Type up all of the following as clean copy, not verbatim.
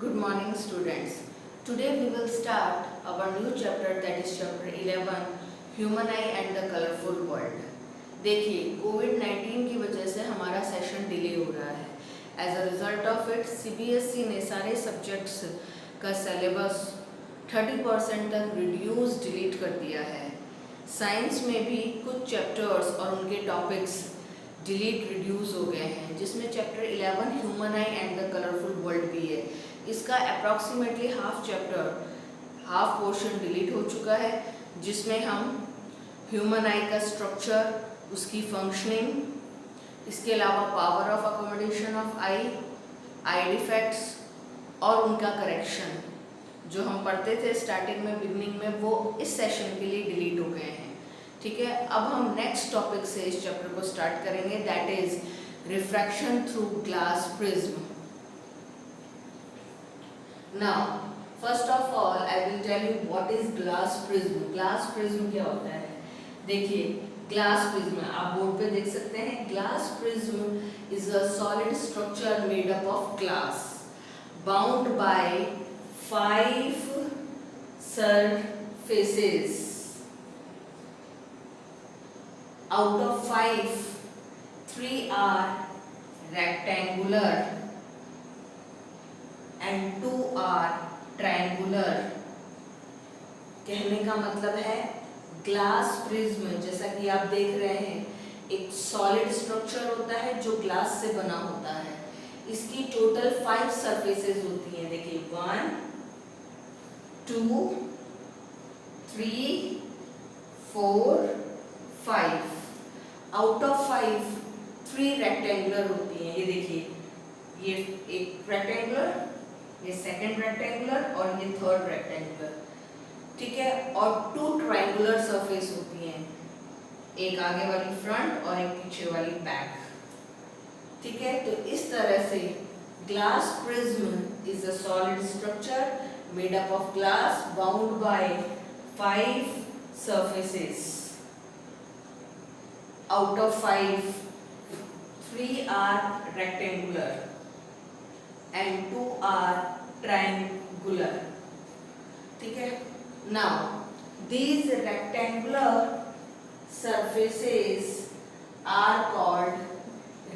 Good morning, students. Today we will start our new chapter, that is chapter 11, Human Eye and the Colorful World. देखिए, कोविड-19 की वजह से हमारा session delay हो रहा है. As a result of it CBSE ने सारे सब्जेक्ट्स का सिलेबस 30% तक रिड्यूस डिलीट कर दिया है. साइंस में भी कुछ चैप्टर्स और उनके टॉपिक्स डिलीट रिड्यूस हो गए हैं, जिसमें chapter 11 human I and the colourful world भी है. इसका अप्रॉक्सीमेटली हाफ पोर्शन डिलीट हो चुका है, जिसमें हम ह्यूमन आई का स्ट्रक्चर, उसकी फंक्शनिंग, इसके अलावा power of accommodation of I defects और उनका करेक्शन जो हम पढ़ते थे स्टार्टिंग में, बिगनिंग में, वो इस सेशन के लिए डिलीट हो गए हैं. ठीक है, अब हम नेक्स्ट टॉपिक से इस चैप्टर को स्टार्ट करेंगे, that is refraction through glass prism. Now first of all I will tell you what is glass prism. Glass prism क्या होता है? देखिए, ग्लास प्रिज्म आप बोर्ड पे देख सकते हैं. Glass prism is a solid structure made up of glass bound by 5 surfaces. Out of 5, 3 are rectangular and 2 are triangular. कहने का मतलब है ग्लास प्रिज्म, जैसा कि आप देख रहे हैं, एक सॉलिड स्ट्रक्चर होता है जो ग्लास से बना होता है. इसकी टोटल 5 सरफेसेस होती हैं. देखिए 1 2 3 4 5. आउट ऑफ 5 3 रेक्टेंगुलर होती हैं. ये देखिए, ये एक रेक्टेंगुलर, ये सेकंड रेक्टेंगुलर और ये थर्ड रेक्टेंगुलर. ठीक है, और 2 ट्रायंगुलर सरफेस होती हैं, एक आगे वाली फ्रंट और एक पीछे वाली बैक. ठीक है, तो इस तरह से glass prism is a solid structure made up of glass bound by 5 surfaces. Out of 5, 3 are rectangular and 2 are triangular. ठीक है, now these rectangular surfaces are called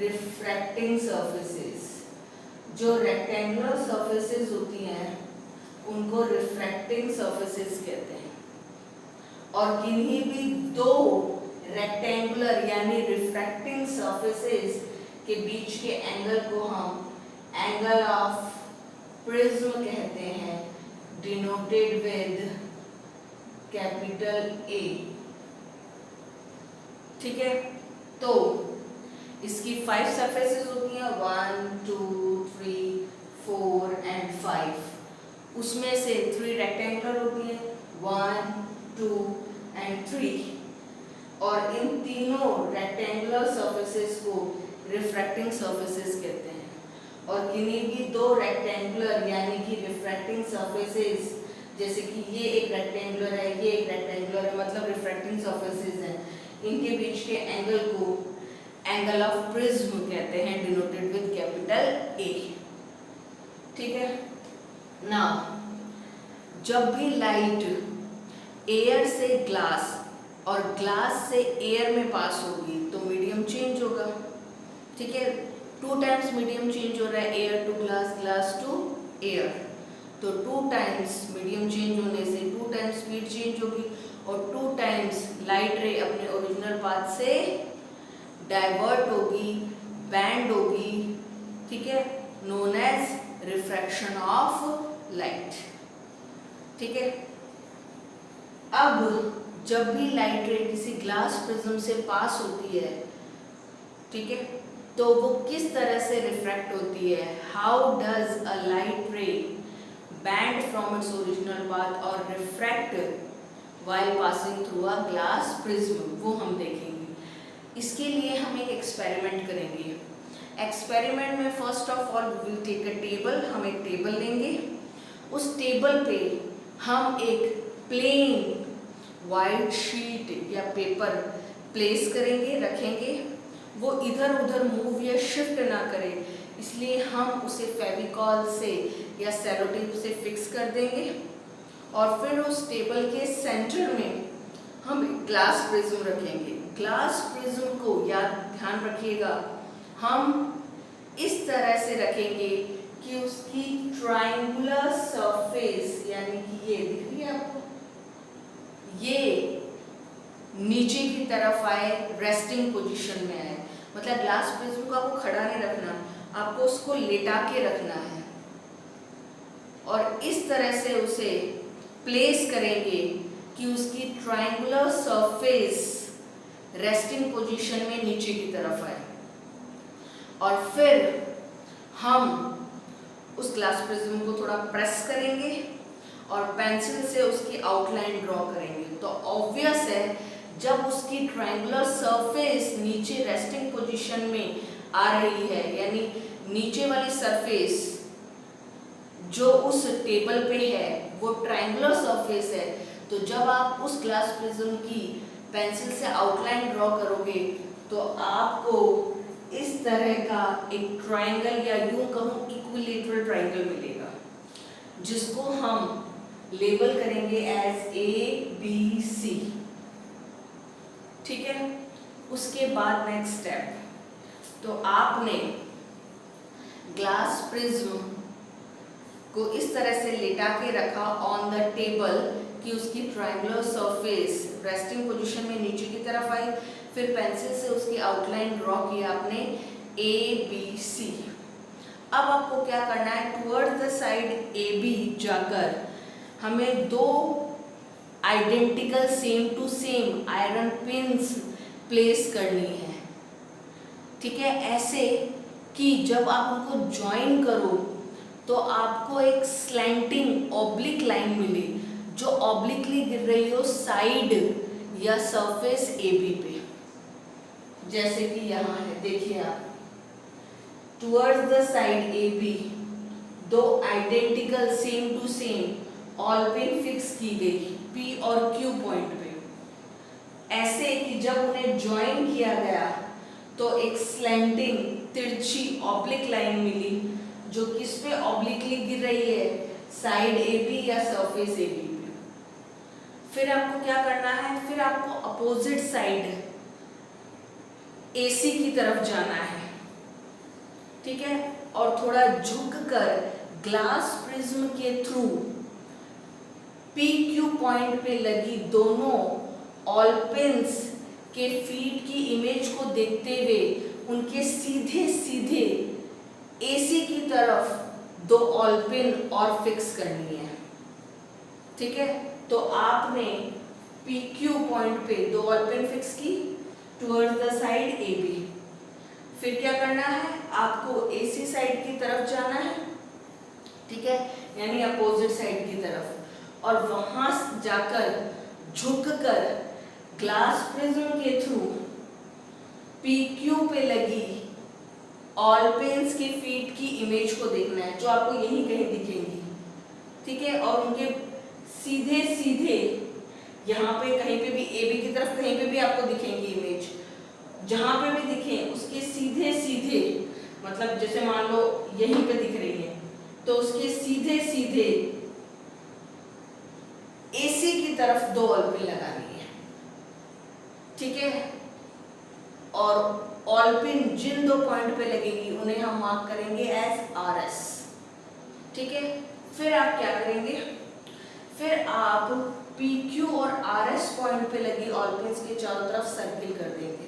refracting surfaces. जो rectangular surfaces होती हैं उनको refracting surfaces कहते हैं. और किन्हीं भी 2 रेक्टेंगुलर यानी रिफ्रैक्टिंग सरफेसेस के बीच के एंगल को हम एंगल ऑफ प्रिज्म कहते हैं, डिनोटेड विद कैपिटल A. ठीक है, तो इसकी 5 सरफेसेस होती हैं, 1 2 3 4 एंड 5. उसमें से 3 रेक्टेंगुलर होती हैं, 1 2 एंड 3. और इन तीनों रेक्टेंगुलर सरफेसेस को रिफ्रैक्टिंग सरफेसेस कहते हैं. और किन्हीं भी 2 रेक्टेंगुलर यानी कि रिफ्रैक्टिंग सरफेसेस, जैसे कि ये एक रेक्टेंगुलर है, ये एक रेक्टेंगुलर है, मतलब रिफ्रैक्टिंग सरफेसेस हैं, इनके बीच के एंगल को एंगल ऑफ प्रिज्म कहते हैं, डिनोटेड विद कैपिटल A. ठीक है, नाउ जब भी लाइट एयर से ग्लास और ग्लास से एयर में पास होगी तो मीडियम चेंज होगा. ठीक है, 2 टाइम्स मीडियम चेंज हो रहा है, air to glass, glass to air. तो 2 टाइम्स मीडियम चेंज होने से 2 टाइम्स स्पीड चेंज होगी और 2 टाइम्स लाइट रे अपने ओरिजिनल पाथ से डाइवर्ट होगी, बैंड होगी. ठीक है, known as refraction of light. ठीक है, अब जब भी लाइट रे किसी ग्लास प्रिज्म से पास होती है, ठीक है, तो वो किस तरह से रिफ्रैक्ट होती है, how does a light ray bend from its original path और refract while passing through a glass prism, वो हम देखेंगे. इसके लिए हम एक एक्सपेरिमेंट करेंगे. एक्सपेरिमेंट में first of all we will take a table. हम एक टेबल लेंगे, उस टेबल पे हम एक प्लेन वाइट शीट या पेपर प्लेस करेंगे, रखेंगे. वो इधर उधर मूव या शिफ्ट ना करे, इसलिए हम उसे फेविकॉल से या सेलो टेप से फिक्स कर देंगे और फिर उस टेबल के सेंटर में हम ग्लास प्रिज्म रखेंगे। ग्लास प्रिज्म को याद ध्यान रखिएगा, हम इस तरह से रखेंगे कि उसकी ट्रायंगुलर सरफेस यानी कि ये दिख रही है आपको, ये नीचे की तरफ आए, रेस्टिंग पोजीशन में आए। मतलब ग्लास प्रिज्म को आपको खड़ा नहीं रखना, आपको उसको लेटा के रखना है और इस तरह से उसे प्लेस करेंगे कि उसकी ट्रायंगुलर सरफेस रेस्टिंग पोजीशन में नीचे की तरफ आए और फिर हम उस ग्लास प्रिज्म को थोड़ा प्रेस करेंगे और पेंसिल से उसकी आउटलाइन ड्रॉ करेंगे। तो ऑब्वियस है, जब उसकी ट्रायंगुलर सरफेस नीचे रेस्टिंग पोजीशन में आ रही है, यानी नीचे वाली सरफेस जो उस टेबल पे है वो ट्रायंगुलर सरफेस है, तो जब आप उस ग्लास प्रिज्म की पेंसिल से आउटलाइन ड्रॉ करोगे तो आपको इस तरह का एक ट्रायंगल या यूं कहूं इक्विलेटरल ट्रायंगल मिलेगा, जिसको हम लेबल करेंगे एज ABC। ठीक है, उसके बाद नेक्स्ट स्टेप, तो आपने ग्लास प्रिज्म को इस तरह से लेटा के रखा ऑन द टेबल कि उसकी ट्रायंगुलर सरफेस रेस्टिंग पोजीशन में नीचे की तरफ आई, फिर पेंसिल से उसकी आउटलाइन ड्रॉ किया आपने ABC। अब आपको क्या करना है, टुवर्ड्स द साइड AB जाकर हमें दो identical same to same iron pins place करनी है। ठीक है, ऐसे कि जब आप उनको ज्वाइन करो तो आपको एक स्लैंटिंग ऑब्लिक लाइन मिले जो ऑब्लिकली गिर रही हो साइड या सरफेस AB पे, जैसे कि यहाँ है, देखिए आप, टुवर्ड्स द साइड AB दो identical same to same all pin fix की गई P और Q पॉइंट पे, ऐसे कि जब उन्हें ज्वाइन किया गया तो एक स्लैंटिंग तिरछी ऑब्लिक लाइन मिली जो किस पे ऑब्लिकली गिर रही है, साइड AB या सरफेस AB पे। फिर आपको क्या करना है, फिर आपको अपोजिट साइड AC की तरफ जाना है। ठीक है, और थोड़ा झुककर ग्लास प्रिज्म के थ्रू PQ पॉइंट पे लगी दोनों ऑल पिन्स के फीट की इमेज को देखते हुए उनके सीधे सीधे AC की तरफ दो ऑल पिन और फिक्स करनी है। ठीक है, तो आपने PQ पॉइंट पे दो ऑल पिन फिक्स की टुवर्ड्स द साइड AB। फिर क्या करना है, आपको AC साइड की तरफ जाना है, ठीक है, यानी अपोजिट साइड की तरफ, और वहां जाकर झुककर ग्लास प्रिज्म के थ्रू PQ पे लगी ऑल पिन्स के फीट की इमेज को देखना है, जो आपको यहीं कहीं दिखेंगी। ठीक है, और उनके सीधे सीधे यहाँ पे कहीं पे भी AB की तरफ कहीं पे भी आपको दिखेंगी इमेज, जहां पे भी दिखे उसके सीधे सीधे, मतलब जैसे मान लो यहीं पे दिख रही है तो उसके सीधे सीधे AC की तरफ दो ऑल पिन लगानी है। ठीक है, और ऑल पिन जिन दो पॉइंट पे लगेगी उन्हें हम मार्क करेंगे एज RS। ठीक है, फिर आप क्या करेंगे, फिर आप PQ और RS पॉइंट पे लगी ऑल पिन्स के चारों तरफ सर्किल कर देंगे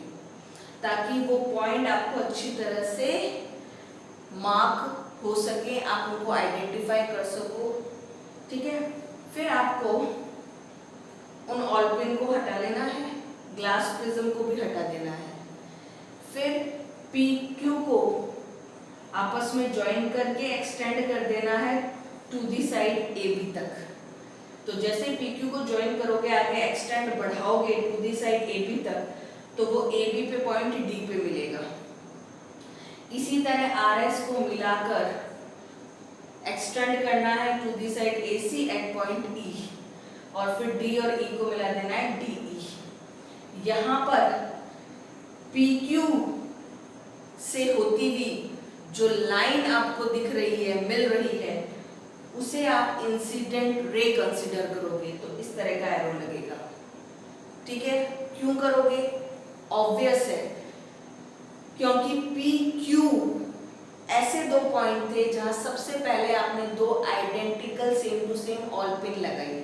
ताकि वो पॉइंट आपको अच्छी तरह से मार्क हो सके, आप उनको आइडेंटिफाई कर सको। ठीक है, फिर आपको उन ऑल पिन को हटा लेना है, ग्लास प्रिज्म को भी हटा देना है, फिर PQ को आपस में ज्वाइन करके एक्सटेंड कर देना है टू दी साइड AB तक। तो जैसे PQ को ज्वाइन करोगे, आगे एक्सटेंड बढ़ाओगे टू दी साइड AB तक, तो वो AB पे पॉइंट D पे मिलेगा। इसी तरह RS को मिलाकर एक्सटेंड करना है to the side AC at point E, और फिर D और E को मिला देना है DE। यहाँ पर PQ से होती हुई जो लाइन आपको दिख रही है, मिल रही है, उसे आप इंसिडेंट रे कंसीडर करोगे तो इस तरह का एरो लगेगा। ठीक है, क्यों करोगे? ऑब्वियस है, क्योंकि पी क्यू ऐसे दो पॉइंट थे जहां सबसे पहले आपने दो identical same to same all pin लगाई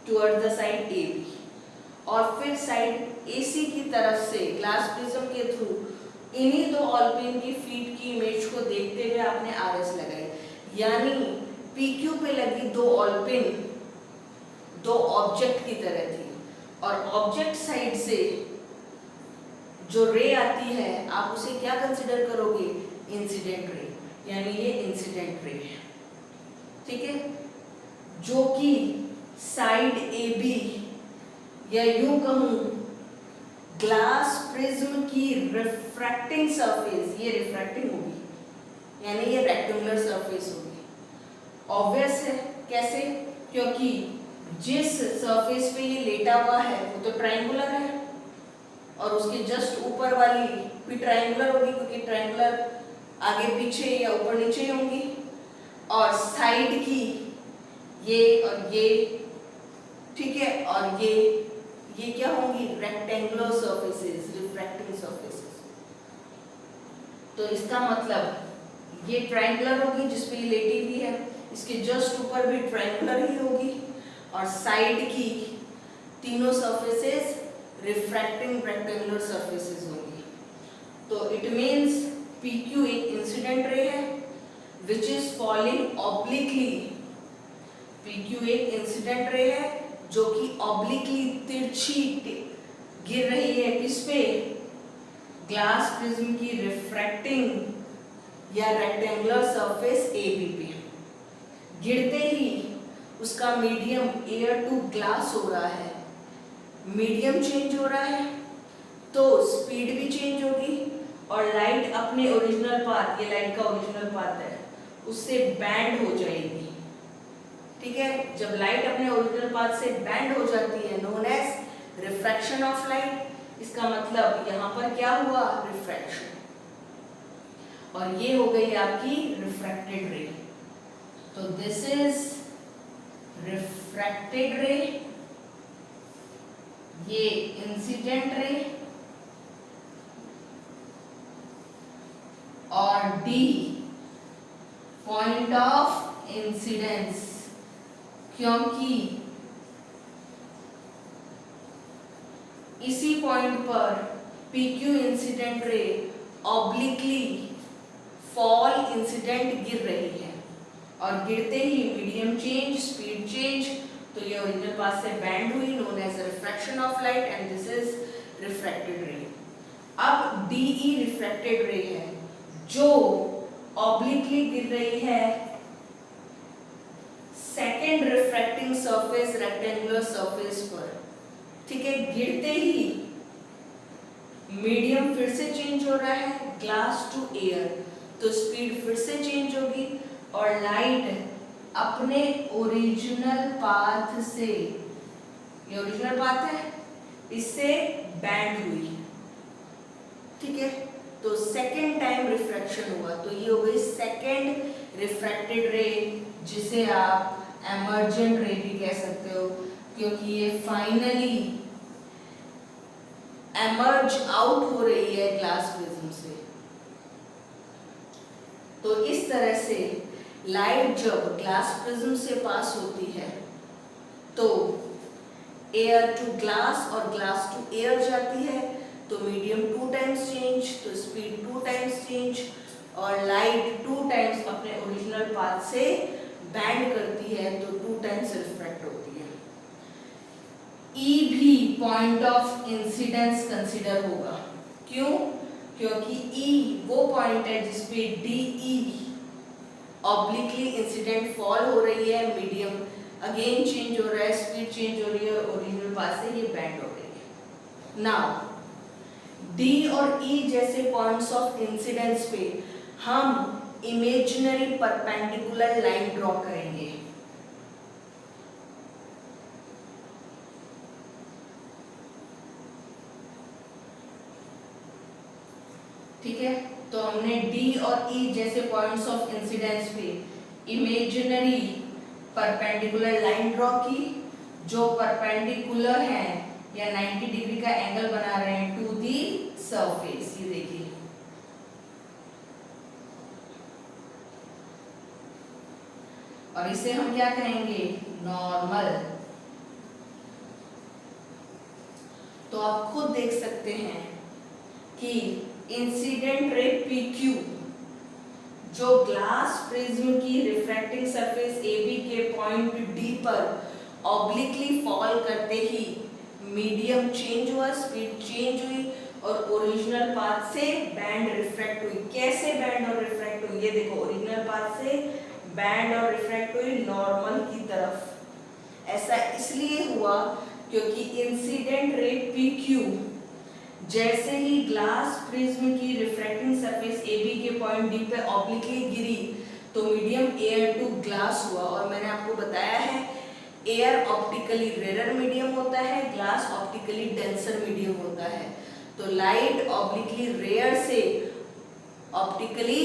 toward the side A B, और फिर साइड ए सी की तरफ से ग्लास प्रिज्म के थ्रू इन्हीं दो ऑल पिन की फीड की इमेज को देखते हुए आपने आर एस लगाई। यानी पी क्यू पे लगी दो ऑल पिन दो ऑब्जेक्ट की तरह थी, और ऑब्जेक्ट साइड से जो रे आती है आप उसे क्या कंसिडर करोगे? इंसिडेंट रे, यानी ये इंसिडेंट रे है। ठीक है, जो कि साइड ए बी या यूं कहूं ग्लास प्रिज्म की रिफ्रैक्टिंग सरफेस, ये रिफ्रैक्टिंग होगी यानी ये रेक्टेंगुलर सरफेस होगी। ऑब्वियस है, कैसे? क्योंकि जिस सरफेस पे ये लेटा हुआ है वो तो ट्रायंगुलर है, और उसके जस्ट ऊपर वाली भी ट्रायंगुलर होगी, क्योंकि ट्रायंगुलर आगे पीछे या ऊपर नीचे होंगी, और साइड की ये और ये, ठीक है, और ये क्या होंगी? Rectangular surfaces, refracting surfaces. तो इसका मतलब ये ट्रायंगुलर होगी जिसपे ये लेटी हुई है, इसके जस्ट ऊपर भी ट्रायंगुलर ही होगी, और साइड की तीनों सरफेसेस रिफ्रैक्टिंग रेक्टेंगुलर सरफेसेस होंगी। तो इट मींस PQ एक इंसिडेंट रे है which is falling obliquely. PQ एक इंसिडेंट रे है जो कि ऑब्लिकली तिरछी गिर रही है किस पे? ग्लास प्रिज्म की रिफ्रैक्टिंग या रेक्टेंगुलर सरफेस AB पे। गिरते ही उसका मीडियम एयर टू ग्लास हो रहा है, मीडियम चेंज हो रहा है तो स्पीड भी चेंज होगी, और लाइट अपने ओरिजिनल पाथ, ये लाइट का ओरिजिनल पाथ है, उससे बैंड हो जाएगी। ठीक है, जब लाइट अपने ओरिजिनल पाथ से बैंड हो जाती है, known as refraction of light. इसका मतलब यहाँ पर क्या हुआ? रिफ्रैक्शन, और ये हो गई आपकी रिफ्रैक्टेड रे। तो दिस इज रिफ्रैक्टेड रे, ये इंसिडेंट रे, और D पॉइंट ऑफ इंसिडेंस, क्योंकि इसी पॉइंट पर PQ incident ray obliquely fall incident गिर रही है, और गिरते ही मीडियम चेंज, स्पीड चेंज, तो ये ओरिजिनल पाथ से बैंड हुई, known as refraction of light, and this is refracted ray. अब DE रिफ्रैक्टेड रे है जो ऑब्लिकली गिर रही है second refracting surface, rectangular surface पर। ठीक है, गिरते ही मीडियम फिर से चेंज हो रहा है ग्लास टू एयर, तो स्पीड फिर से चेंज होगी, और लाइट अपने ओरिजिनल पाथ से, ये ओरिजिनल पाथ है, इससे बैंड हुई। ठीक है, तो सेकेंड टाइम रिफ्रैक्शन हुआ, तो ये हो गई सेकेंड रिफ्रैक्टेड रे, जिसे आप एमर्जेंट रे भी कह सकते हो, क्योंकि ये फाइनली एमर्ज आउट हो रही है ग्लास प्रिज्म से। तो इस तरह से लाइट जब ग्लास प्रिज्म से पास होती है तो एयर टू ग्लास और ग्लास टू एयर जाती है, तो मीडियम 2 टाइम्स चेंज, तो स्पीड 2 टाइम्स चेंज, और लाइट 2 टाइम्स अपने ओरिजिनल पाथ से बैंड करती है, तो 2 टाइम्स रिफ्रैक्ट होती है। E भी पॉइंट ऑफ इंसिडेंस कंसीडर होगा, क्यों? क्योंकि E वो पॉइंट है जिसपे DE ऑब्लिकली इंसिडेंट फॉल हो रही है, मीडियम अगेन चेंज हो रहा है, स्पीड चेंज हो रही है, और ओरिजिनल पाथ से ये बैंड हो रही है। नाउ D और E जैसे पॉइंट्स ऑफ इंसिडेंस पे हम इमेजिनरी परपेंडिकुलर लाइन ड्रॉ करेंगे। ठीक है, तो हमने डी और ई जैसे पॉइंट्स ऑफ इंसिडेंस पे इमेजिनरी परपेंडिकुलर लाइन ड्रॉ की, जो परपेंडिकुलर है या 90 डिग्री का एंगल बना रहे हैं टू दी सरफेस। ये देखिए, और इसे हम क्या कहेंगे, नॉर्मल। तो आप खुद देख सकते हैं कि इंसिडेंट रे PQ जो ग्लास प्रिज्म की रिफ्रैक्टिंग सरफेस AB के पॉइंट D पर ऑब्लिकली फॉल करते ही मीडियम चेंज हुआ, स्पीड चेंज हुई और ओरिजिनल पाथ से बैंड रिफ्रैक्ट हुई। कैसे बैंड और रिफ्रैक्ट हुई, ये देखो, ओरिजिनल पाथ से बैंड और रिफ्रैक्ट हुई नॉर्मल की तरफ। ऐसा इसलिए हुआ क्योंकि इंसिडेंट रे PQ जैसे ही ग्लास प्रिज्म की रिफ्रैक्टिंग सरफेस AB के पॉइंट D पे ऑब्लिकली गिरी तो मीडियम एयर टू ग्लास हुआ। और मैंने आपको बताया है एयर ऑप्टिकली रेयर मीडियम होता है, ग्लास ऑप्टिकली डेंसर मीडियम होता है। तो लाइट ऑब्लिकली रेयर से ऑप्टिकली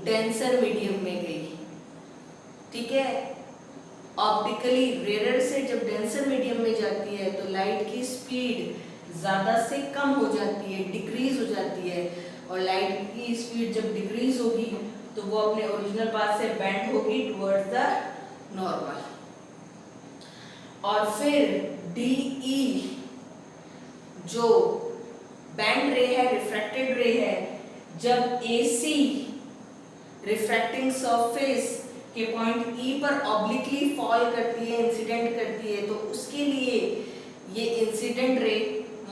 डेंसर मीडियम में गई, ठीक है। ऑप्टिकली रेयर से जब डेंसर मीडियम में जाती है तो लाइट की स्पीड ज़्यादा से कम हो जाती है, डिक्रीज हो जाती है, और लाइट की स्पीड जब डिक्रीज होगी तो वो अपने ओरिजिनल पाथ से बेंड होगी टुवर्ड्स द नॉर्मल। और फिर DE जो बैंड रे है, रिफ्रैक्टेड रे है, जब AC रिफ्रैक्टिंग सरफेस के पॉइंट E पर ऑब्लिकली फॉल करती है, इंसिडेंट करती है, तो उसके लिए ये इंसिडेंट रे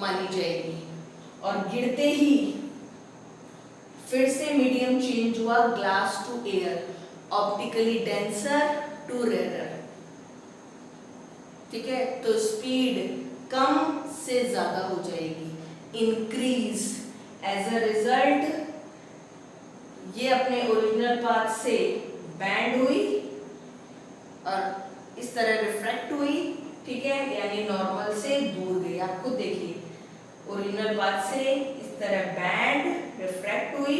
मानी जाएगी। और गिरते ही फिर से मीडियम चेंज हुआ glass to air, optically denser to rare, ठीक है। तो स्पीड कम से ज्यादा हो जाएगी, इंक्रीज। एज अ रिजल्ट ये अपने ओरिजिनल पाथ से बैंड हुई और इस तरह रिफ्रैक्ट हुई, ठीक है, यानी नॉर्मल से दूर गई। आप खुद देखिए, ओरिजिनल पाथ से इस तरह बैंड रिफ्रैक्ट हुई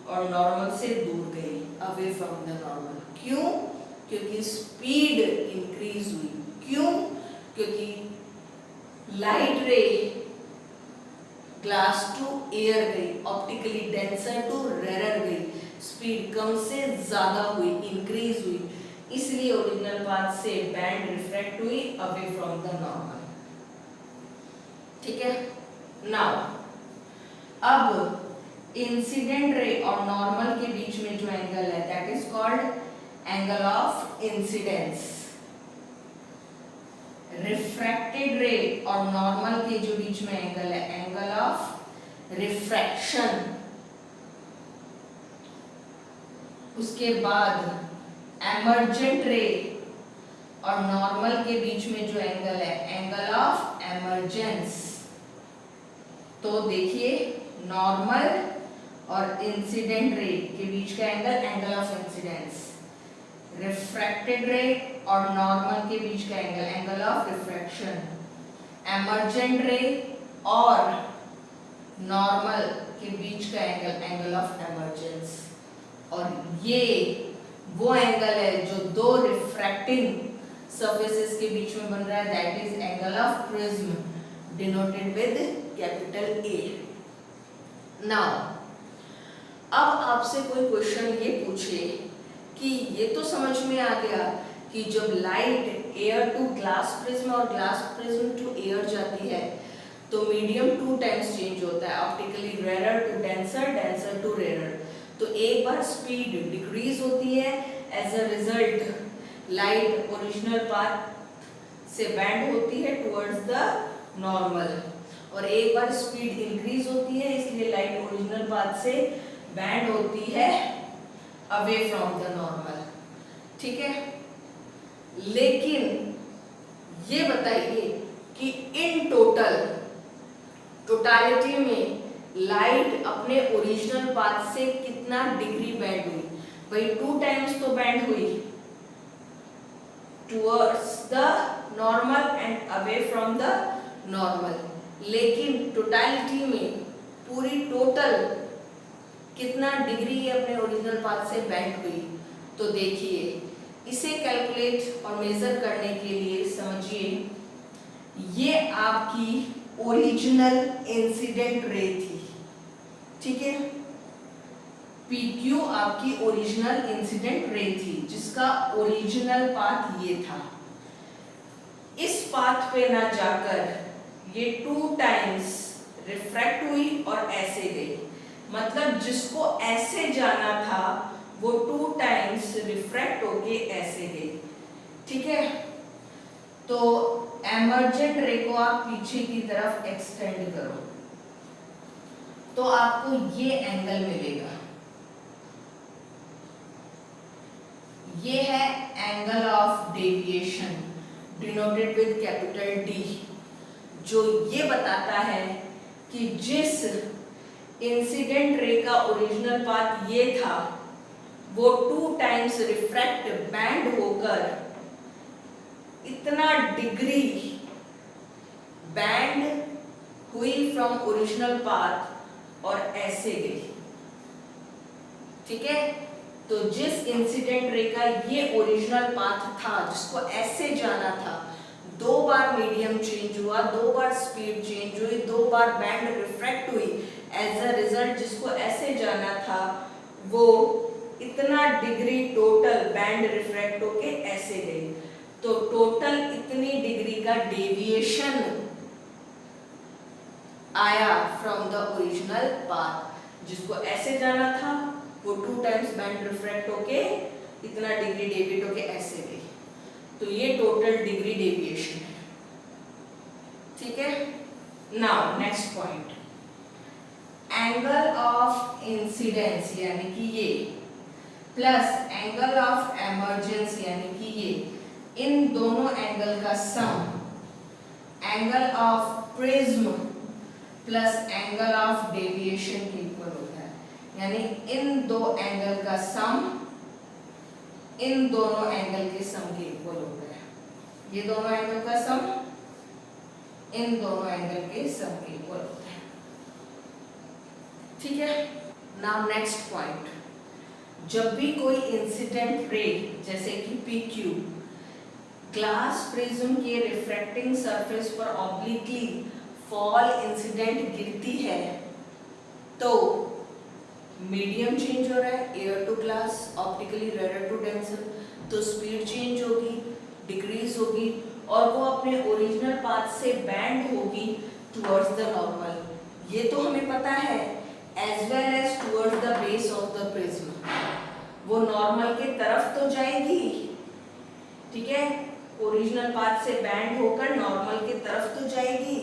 और नॉर्मल से दूर गई, अवे फ्रॉम द नॉर्मल। क्यों? क्योंकि स्पीड इंक्रीज हुई। क्यों? क्योंकि light ray glass to air गई, ऑप्टिकली डेंसर टू रेयर गई, स्पीड कम से ज्यादा हुई, इंक्रीज हुई, इसलिए ओरिजिनल पाथ से बैंड रिफ्रैक्ट हुई अवे फ्रॉम द नॉर्मल, ठीक है। नाउ अब इंसिडेंट रे और नॉर्मल के बीच में जो एंगल है that is called angle of incidence. Refracted रे और नॉर्मल के जो बीच में एंगल है एंगल ऑफ रिफ्रैक्शन। उसके बाद एमर्जेंट रे और नॉर्मल के बीच में जो एंगल है एंगल ऑफ एमर्जेंस। तो देखिए, नॉर्मल और इंसिडेंट रे के बीच का angle angle of incidence, refracted रे और नॉर्मल के बीच का angle angle of refraction, emergent रे और नॉर्मल के बीच का एंगल एंगल ऑफ एमर्जेंस। और ये वो एंगल है जो दो रिफ्रैक्टिंग सरफेसेस के बीच में बन रहा है, that is angle of prism denoted with capital A। Now अब आपसे कोई क्वेश्चन ये पूछे कि ये तो समझ में आ गया कि जब light air to glass prism और ग्लास प्रिज्म टू एयर जाती है तो मीडियम 2 टाइम्स चेंज होता है, optically rare to denser, denser to rare. तो एक बार स्पीड डिक्रीज होती है, as a result light original path से बैंड होती है टुवर्ड्स द नॉर्मल, और एक बार स्पीड इंक्रीज होती है, इसलिए लाइट ओरिजिनल पाथ से बैंड होती है अवे फ्रॉम द नॉर्मल, ठीक है। लेकिन ये बताइए कि इन टोटालिटी में लाइट अपने ओरिजिनल पाथ से कितना डिग्री बैंड हुई? भाई 2 टाइम्स तो बैंड हुई towards the normal and away from the normal, लेकिन टोटालिटी में पूरी टोटल कितना डिग्री ये अपने ओरिजिनल पाथ से बेंड हुई। तो देखिए इसे कैलकुलेट और मेजर करने के लिए समझिए, ये आपकी ओरिजिनल इंसिडेंट रे थी, ठीक है। PQ आपकी ओरिजिनल इंसिडेंट रे थी जिसका ओरिजिनल पाथ ये था। इस पाथ पे ना जाकर ये 2 टाइम्स रिफ्रैक्ट हुई और ऐसे गई, मतलब जिसको ऐसे जाना था वो 2 टाइम्स रिफ्रैक्ट होके ऐसे गई, ठीक है। तो एमर्जेंट रे को आप पीछे की तरफ एक्सटेंड करो तो आपको ये एंगल मिलेगा, ये है angle of deviation denoted with capital D, जो ये बताता है कि जिस इंसिडेंट रे का ओरिजिनल पाथ ये था वो 2 टाइम्स रिफ्रैक्ट बैंड होकर इतना डिग्री बैंड हुई फ्रॉम ओरिजिनल पाथ और ऐसे गई, ठीक है। तो जिस इंसिडेंट रे का ये ओरिजिनल पाथ था जिसको ऐसे जाना था, 2 बार मीडियम चेंज हुआ, 2 बार स्पीड चेंज हुई, 2 बार बैंड रिफ्रैक्ट हुई, एज अ रिजल्ट जिसको ऐसे जाना था वो इतना डिग्री टोटल बैंड रिफ्रैक्ट होके ऐसे गई। तो टोटल इतनी डिग्री का डेविएशन आया फ्रॉम द ओरिजिनल पाथ, जिसको ऐसे जाना था वो 2 टाइम्स बैंड रिफ्रैक्ट होके इतना डिग्री डेविएट होके ऐसे गई। तो ये टोटल डिग्री डेविएशन है, ठीक है। Now next point, angle of incidence यानी कि ये प्लस एंगल ऑफ एमर्जेंस यानी कि ये, इन दोनों एंगल का sum angle of prism plus angle of deviation के इक्वल होता है, यानी इन 2 एंगल का सम इन दोनों एंगल के सम के इक्वल होता है। ये दोनों एंगल का सम इन दोनों एंगल के सम के इक्वल होता है, ठीक है। नाउ नेक्स्ट पॉइंट, जब भी कोई इंसिडेंट रे जैसे कि PQ ग्लास प्रिज्म के रिफ्रैक्टिंग सरफेस पर ऑब्लिकली फॉल इंसिडेंट गिरती है तो मीडियम चेंज हो रहा है, एयर टू ग्लास, ऑप्टिकली रेडर टू डेंसर, तो स्पीड चेंज होगी, डिक्रीज होगी और वो अपने ओरिजिनल पाथ से बैंड होगी टुवर्ड्स द नॉर्मल। ये तो हमें पता है, as well as towards the base of the prism, वो नॉर्मल के तरफ तो जाएगी, ठीक है। ओरिजिनल पाथ से बैंड होकर नॉर्मल की तरफ तो जाएगी,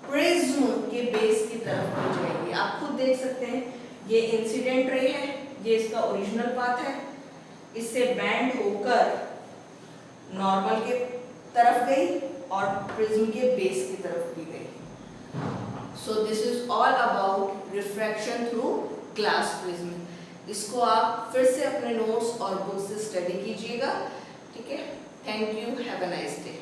प्रिज्म के बेस की तरफ तो जाएगी। आप खुद देख सकते हैं, ये इंसिडेंट रे है, ये इसका ओरिजिनल पाथ है, इससे बैंड होकर नॉर्मल के तरफ गई और प्रिज्म के बेस की तरफ भी गई। So this is all about refraction through glass prism. इसको आप फिर से अपने नोट्स और बुक से स्टडी कीजिएगा, ठीक है। Thank you, have a nice day.